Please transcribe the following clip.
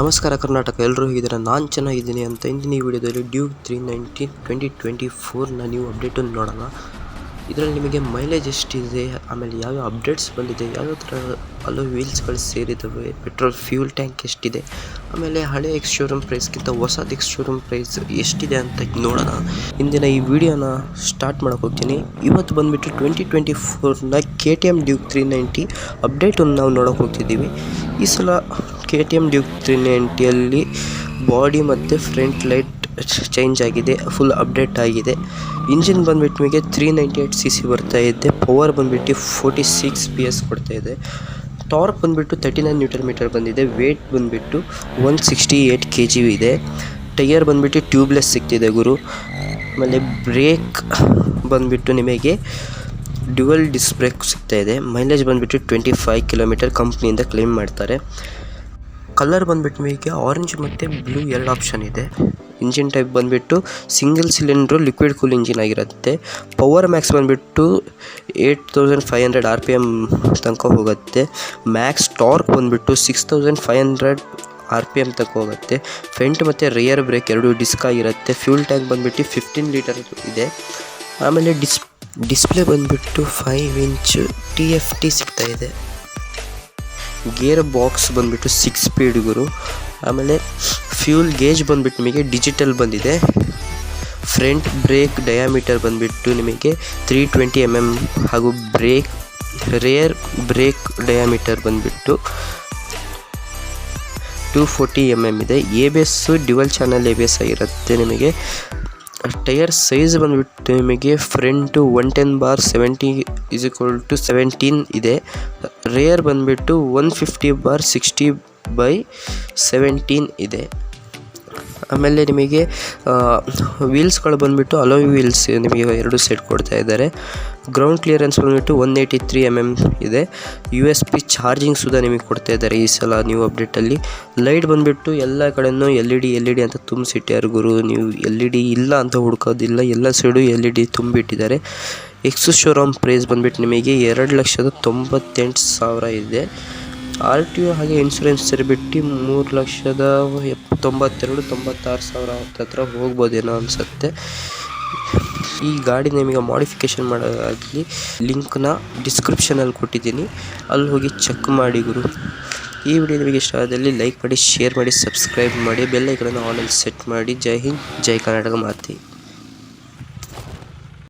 ನಮಸ್ಕಾರ ಕರ್ನಾಟಕ, ಎಲ್ಲರೂ ಹೇಗಿದ್ದೀರಾ? ನಾನು ಚೆನ್ನಾಗಿದ್ದೀನಿ ಅಂತ ಇಂದಿನ ಈ ವಿಡಿಯೋದಲ್ಲಿ ಡ್ಯೂಕ್ 390 2024ನ ನೀವು ಅಪ್ಡೇಟನ್ನು ನೋಡೋಣ. ಇದರಲ್ಲಿ ನಿಮಗೆ ಮೈಲೇಜ್ ಎಷ್ಟಿದೆ, ಆಮೇಲೆ ಯಾವ್ಯಾವ ಅಪ್ಡೇಟ್ಸ್ ಬಂದಿದೆ, ಯಾವ್ಯಾವ ಥರ ಅಲೋ ವೀಲ್ಸ್ಗಳು ಸೇರಿದ್ದಾವೆ, ಪೆಟ್ರೋಲ್ ಫ್ಯೂಲ್ ಟ್ಯಾಂಕ್ ಎಷ್ಟಿದೆ, ಆಮೇಲೆ ಹಳೆ ಎಕ್ಸ್ ಶೋರೂಮ್ ಪ್ರೈಸ್ಗಿಂತ ಹೊಸದು ಎಕ್ಸ್ ಶೋರೂಮ್ ಪ್ರೈಸ್ ಎಷ್ಟಿದೆ ಅಂತ ನೋಡೋಣ. ಇಂದಿನ ಈ ವಿಡಿಯೋನ ಸ್ಟಾರ್ಟ್ ಮಾಡೋಕೆ ಹೋಗ್ತೀನಿ. ಇವತ್ತು ಬಂದುಬಿಟ್ಟು 2024ನ KTM ಡ್ಯೂಕ್ 390 ಅಪ್ಡೇಟನ್ನು ನಾವು ನೋಡೋಕೆ ಹೋಗ್ತಿದ್ದೀವಿ. ಈ ಸಲ KTM ಡ್ಯೂಕ್ 390ಯಲ್ಲಿ ಬಾಡಿ ಮತ್ತು ಫ್ರಂಟ್ ಲೈಟ್ ಚೇಂಜ್ ಆಗಿದೆ, ಫುಲ್ ಅಪ್ಡೇಟ್ ಆಗಿದೆ. ಇಂಜಿನ್ ಬಂದುಬಿಟ್ಟು ನಿಮಗೆ 398cc ಬರ್ತಾ ಇದೆ, ಪವರ್ ಬಂದುಬಿಟ್ಟು 46 PS ಕೊಡ್ತಾ ಇದೆ. ಟಾರ್ಕ್ ಬಂದುಬಿಟ್ಟು 39 Nm ಬಂದಿದೆ, ವೇಟ್ ಬಂದುಬಿಟ್ಟು 168 kg ಇದೆ. ಟೈಯರ್ ಬಂದುಬಿಟ್ಟು ಟ್ಯೂಬ್ಲೆಸ್ ಸಿಗ್ತಿದೆ ಗುರು. ಆಮೇಲೆ ಬ್ರೇಕ್ ಬಂದುಬಿಟ್ಟು ನಿಮಗೆ ಡ್ಯುವಲ್ ಡಿಸ್ಕ್ ಬ್ರೇಕ್ ಸಿಗ್ತಾ ಇದೆ. ಮೈಲೇಜ್ ಬಂದುಬಿಟ್ಟು 25 km ಕಂಪ್ನಿಯಿಂದ ಕ್ಲೇಮ್ ಮಾಡ್ತಾರೆ. ಕಲರ್ ಬಂದುಬಿಟ್ಟು ನಿಮಗೆ ಆರೆಂಜ್ ಮತ್ತು ಬ್ಲೂ ಎರಡು ಆಪ್ಷನ್ ಇದೆ. ಇಂಜಿನ್ ಟೈಪ್ ಬಂದುಬಿಟ್ಟು single cylinder liquid cool engine ಆಗಿರುತ್ತೆ. ಪವರ್ ಮ್ಯಾಕ್ಸ್ ಬಂದುಬಿಟ್ಟು 8500 RPM ತನಕ ಹೋಗುತ್ತೆ. ಮ್ಯಾಕ್ಸ್ ಟಾರ್ಕ್ ಬಂದುಬಿಟ್ಟು 6500 RPM ತನಕ ಹೋಗುತ್ತೆ. ಫ್ರಂಟ್ ಮತ್ತು ರಿಯರ್ ಬ್ರೇಕ್ ಎರಡು ಡಿಸ್ಕ್ ಆಗಿರುತ್ತೆ. ಫ್ಯೂಲ್ ಟ್ಯಾಂಕ್ ಬಂದುಬಿಟ್ಟು 15 ಲೀಟರ್ ಇದೆ. ಆಮೇಲೆ ಡಿಸ್ಪ್ಲೇ ಬಂದುಬಿಟ್ಟು 5 ಇಂಚ್ TFT ಸಿಗ್ತಾ ಇದೆ. ಗೇರ್ ಬಾಕ್ಸ್ ಬಂದುಬಿಟ್ಟು 6 ಸ್ಪೀಡ್ ಗುರು. ಆಮೇಲೆ ಫ್ಯೂಲ್ ಗೇಜ್ ಬಂದುಬಿಟ್ಟು ನಿಮಗೆ ಡಿಜಿಟಲ್ ಬಂದಿದೆ. ಫ್ರಂಟ್ ಬ್ರೇಕ್ ಡಯಾಮೀಟರ್ ಬಂದುಬಿಟ್ಟು ನಿಮಗೆ 320 mm ಹಾಗೂ ರೇರ್ ಬ್ರೇಕ್ ಡಯಾಮೀಟರ್ ಬಂದುಬಿಟ್ಟು 240 mm ಇದೆ. ABS ಡ್ಯುವಲ್ ಚಾನಲ್ ABS ಆಗಿರುತ್ತೆ. ನಿಮಗೆ ಟೈರ್ ಸೈಜ್ ಬಂದುಬಿಟ್ಟು ನಿಮಗೆ ಫ್ರಂಟು 110/70 ಇದೆ. ರೇರ್ ಬಂದುಬಿಟ್ಟು 150/60/17 ಇದೆ. ಆಮೇಲೆ ನಿಮಗೆ ವೀಲ್ಸ್ಗಳು ಬಂದುಬಿಟ್ಟು ಅಲೋಯ್ ವೀಲ್ಸ್ ನಿಮಗೆ ಎರಡು ಸೆಟ್ ಕೊಡ್ತಾ ಇದ್ದಾರೆ. ಗ್ರೌಂಡ್ ಕ್ಲಿಯರೆನ್ಸ್ ಬಂದುಬಿಟ್ಟು 183 mm ಇದೆ. USB ಚಾರ್ಜಿಂಗ್ ಸುಧಾ ನಿಮಗೆ ಕೊಡ್ತಾ ಇದ್ದಾರೆ ಈ ಸಲ ನ್ಯೂ ಅಪ್ಡೇಟಲ್ಲಿ. ಲೈಟ್ ಬಂದುಬಿಟ್ಟು ಎಲ್ಲ ಕಡೆಯೂ LED ಅಂತ ತುಂಬಿಸಿಟ್ಟಾರು ಗುರು. ನೀವು LED ಇಲ್ಲ ಅಂತ ಹುಡ್ಕೋದಿಲ್ಲ, ಎಲ್ಲ ಸೈಡು LED ತುಂಬಿಟ್ಟಿದ್ದಾರೆ. ಎಕ್ಸ್ ಶೋರೂಮ್ ಪ್ರೈಸ್ ಬಂದುಬಿಟ್ಟು ನಿಮಗೆ 2,98,000 ಇದೆ. RTO ಹಾಗೆ ಇನ್ಶೂರೆನ್ಸ್ ಸೇರಿಬಿಟ್ಟು 3,92,96,000 ಹತ್ರ ಹೋಗ್ಬೋದೇನೋ ಅನಿಸುತ್ತೆ. ಈ ಗಾಡಿ ನಿಮಗೆ ಮಾಡಿಫಿಕೇಷನ್ ಮಾಡೋದಾಗಲಿ ಲಿಂಕ್ನ ಡಿಸ್ಕ್ರಿಪ್ಷನಲ್ಲಿ ಕೊಟ್ಟಿದ್ದೀನಿ, ಅಲ್ಲಿ ಹೋಗಿ ಚೆಕ್ ಮಾಡಿ ಗುರು. ಈ ವಿಡಿಯೋ ನಿಮಗೆ ಇಷ್ಟ ಆದಲ್ಲಿ ಲೈಕ್ ಮಾಡಿ, ಶೇರ್ ಮಾಡಿ, ಸಬ್ಸ್ಕ್ರೈಬ್ ಮಾಡಿ, ಬೆಲ್ ಐಕಾನ್ ಆನಲ್ಲಿ ಸೆಟ್ ಮಾಡಿ. ಜೈ ಹಿಂದ್, ಜೈ ಕರ್ನಾಟಕ ಮಾತೆ.